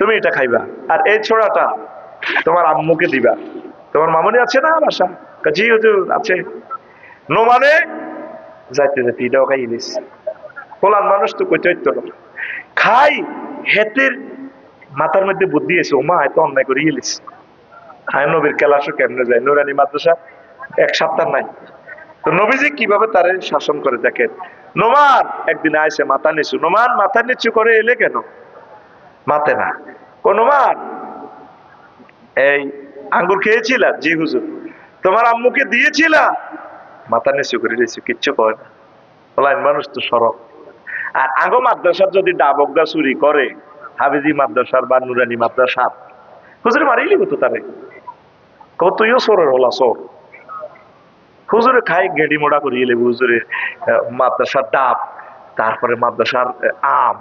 তুমি এটা খাইবা, আর এই ছোড়াটা তোমার আম্মুকে দিবা। তোমার মামুনি আছে না বাসা? জি হুজুর আছে। নোমানে যাইতে যাইতে এটাও খাই ইলিশ। পোলান মানুষ তো কইতে হইতো না খাই, হেতের মাথার মধ্যে বুদ্ধি এসে ওমা হয়তো অন্যায় করে ইলিশ। হ্যাঁ, নবীর ক্লাসও কেমনে যায়, নুরানি মাদ্রাসা এক সপ্তাহ নাই। তো নবীজি কিভাবে তারে শাসন করে দেখেন। নোমান একদিন আইসে মাথা নিচু, নোমান মাথা নিচু করে এলে কেন? মাতে না। ও নোমান, এই আঙ্গুর খেয়েছিলা? জি হুজুর। তোমার আম্মুকে দিয়েছিলা? মাথা নিচু করে দিয়েছি, কিচ্ছু কয় না। বলেন মানুষ তো সরব। আর আগো মাদ্রাসার যদি ডাবকদা চুরি করে, হাবিজি মাদ্রাসার বা নুরানি মাদ্রাসার, হুজুরে মারিলি তো তারে, তুইও চোরের হলা চোর। হুজুরে খাই গেডি মোড়া করিয়ে লেবু হুজুরে মাদ্রাসার ডাব, তারপরে মাদ্রাসার আম,